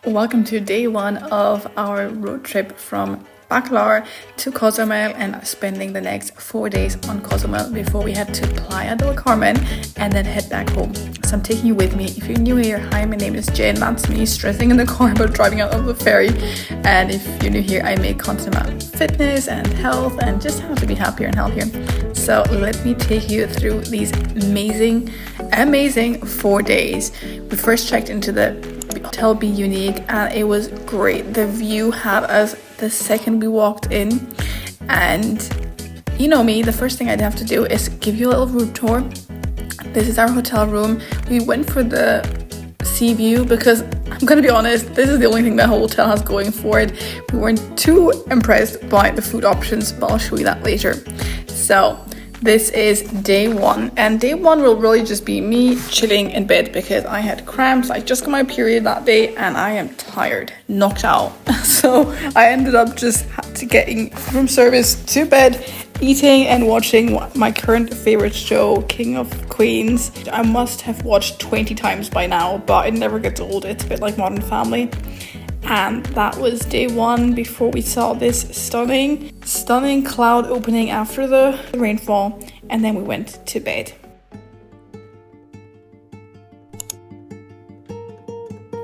Welcome to day one of our road trip from Bacalar to Cozumel and spending the next 4 days on Cozumel before we head to Playa del Carmen and then head back home. So I'm taking you with me. If you're new here, hi, my name is Jen. That's me stressing in the car about driving out of the ferry. And if you're new here, I make content about fitness and health and just how to be happier and healthier. So let me take you through these amazing 4 days. We first checked into the Hotel Be Unique and it was great. The view had us the second we walked in, and you know me, the first thing I'd have to do is give you a little room tour. This is our hotel room. We went for the sea view because I'm gonna be honest, this is the only thing the hotel has going for it. We weren't too impressed by the food options, but I'll show you that later. So this is day one, and day one will really just be me chilling in bed because I had cramps. I just got my period that day and I am tired, knocked out. So I ended up just getting room service to bed, eating and watching my current favorite show, King of Queens. I must have watched 20 times by now, but it never gets old. It's a bit like Modern Family. And that was day one before we saw this stunning cloud opening after the rainfall, and then we went to bed.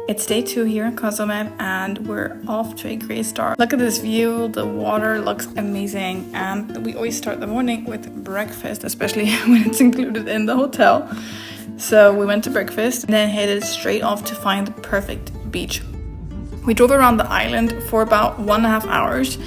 It's day two here in Cozumel and we're off to a great start. Look at this view, the water looks amazing, and we always start the morning with breakfast, especially when it's included in the hotel. So we went to breakfast and then headed straight off to find the perfect beach. We drove around the island for about 1.5 hours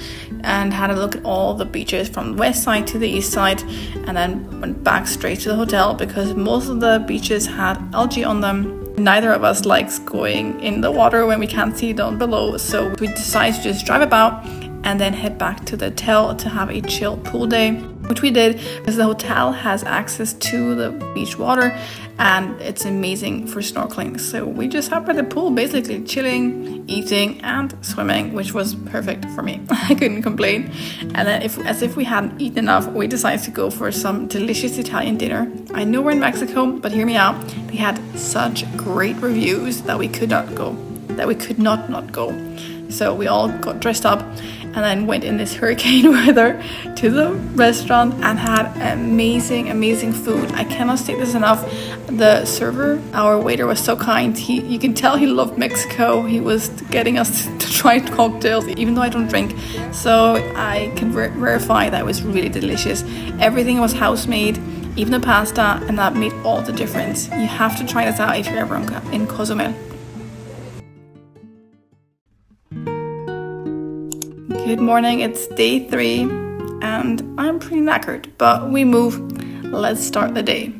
and had a look at all the beaches from the west side to the east side, and then went back straight to the hotel because most of the beaches had algae on them. Neither of us likes going in the water when we can't see down below, so we decided to just drive about and then head back to the hotel to have a chill pool day, which we did because the hotel has access to the beach water and it's amazing for snorkeling. So we just sat by the pool, basically chilling, eating and swimming, which was perfect for me. I couldn't complain. And then as if we hadn't eaten enough, we decided to go for some delicious Italian dinner. I know we're in Mexico, but hear me out. They had such great reviews that we could not not go. So we all got dressed up and then went in this hurricane weather to the restaurant and had amazing food. I cannot state this enough. The server, our waiter, was so kind. You can tell he loved Mexico. He was getting us to try cocktails, even though I don't drink. So I can verify that it was really delicious. Everything was house made, even the pasta, and that made all the difference. You have to try this out if you're ever in Cozumel. Good morning, it's day 3 and I'm pretty knackered, but we move. Let's start the day.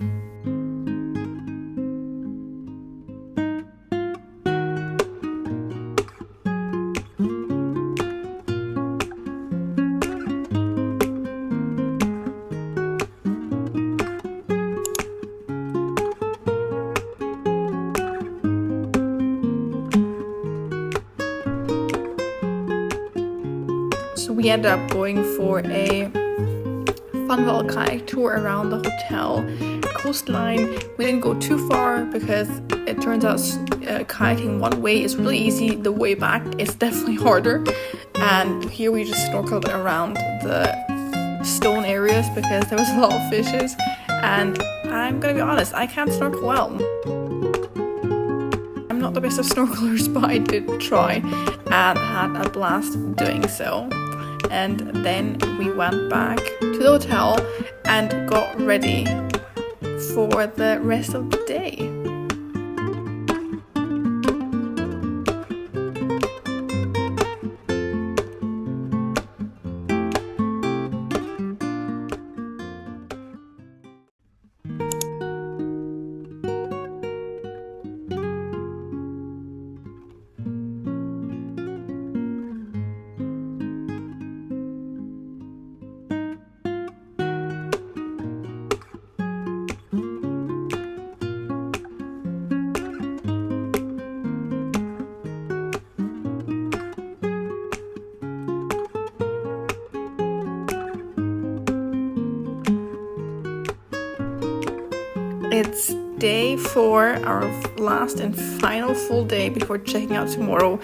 So we ended up going for a fun little kayak tour around the hotel coastline. We didn't go too far because it turns out kayaking one way is really easy. The way back is definitely harder. And here we just snorkeled around the stone areas because there was a lot of fishes. And I'm gonna be honest, I can't snorkel well. I'm not the best of snorkelers, but I did try and had a blast doing so. And then we went back to the hotel and got ready for the rest of the day. It's day 4, our last and final full day before checking out tomorrow.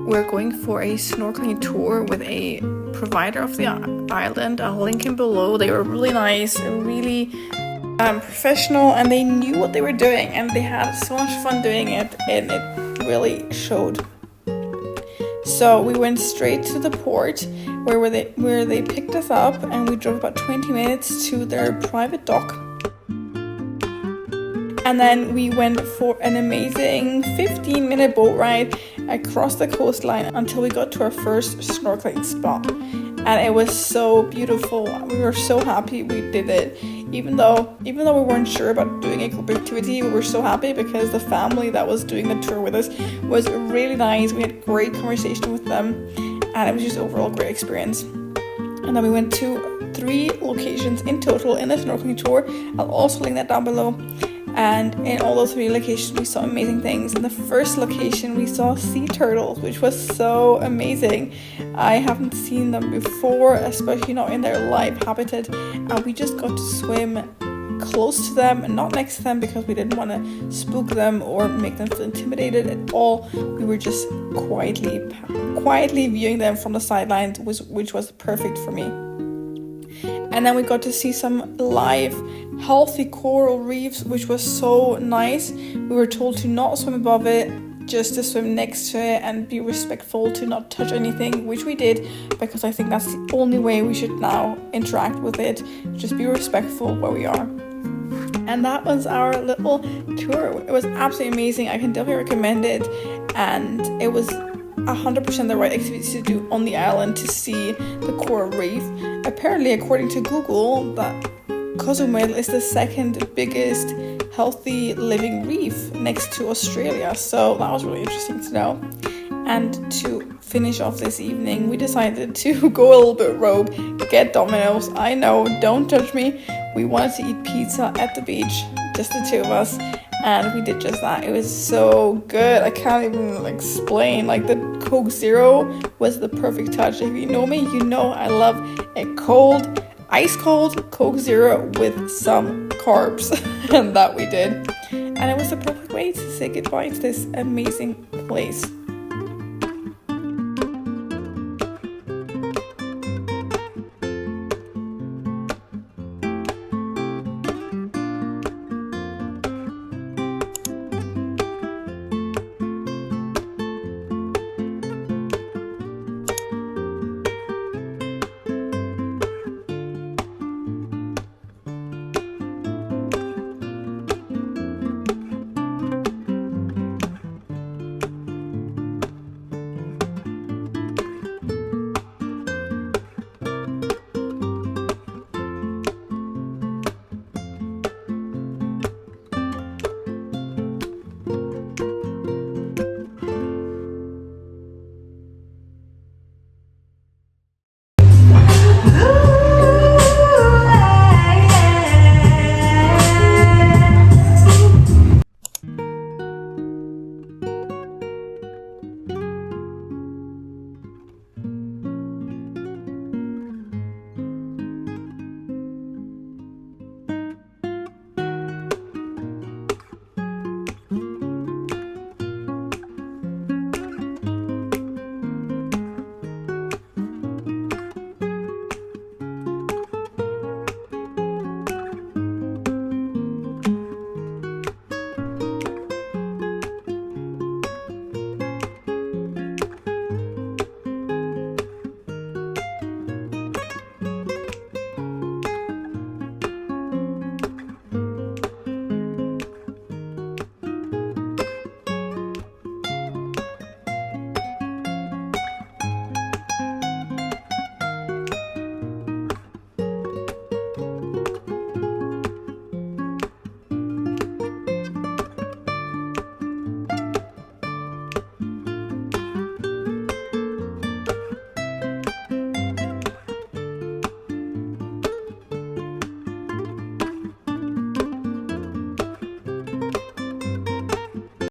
We're going for a snorkeling tour with a provider of the island. I'll link him below. They were really nice, really professional, and they knew what they were doing, and they had so much fun doing it, and it really showed. So we went straight to the port where they picked us up, and we drove about 20 minutes to their private dock. And then we went for an amazing 15-minute boat ride across the coastline until we got to our first snorkeling spot. And it was so beautiful. We were so happy we did it. Even though we weren't sure about doing a group activity, we were so happy because the family that was doing the tour with us was really nice. We had great conversation with them, and it was just overall a great experience. And then we went to 3 locations in total in the snorkeling tour. I'll also link that down below. And in all those 3 locations, we saw amazing things. In the first location, we saw sea turtles, which was so amazing. I haven't seen them before, especially not in their live habitat. And we just got to swim close to them and not next to them because we didn't want to spook them or make them feel intimidated at all. We were just quietly viewing them from the sidelines, which was perfect for me. And then we got to see some live, healthy coral reefs, which was so nice. We were told to not swim above it, just to swim next to it and be respectful, to not touch anything, which we did, because I think that's the only way we should now interact with it. Just be respectful where we are. And that was our little tour. It was absolutely amazing. I can definitely recommend it. And it was 100% the right activity to do on the island to see the coral reef. Apparently, according to Google, that Cozumel is the 2nd biggest healthy living reef next to Australia. So that was really interesting to know. And to finish off this evening, we decided to go a little bit rogue, get Domino's. I know, don't judge me. We wanted to eat pizza at the beach, just the 2 of us. And we did just that. It was so good. I can't even explain. Like, the Coke Zero was the perfect touch. If you know me, you know I love a cold, ice cold Coke Zero with some carbs. And that we did. And it was the perfect way to say goodbye to this amazing place.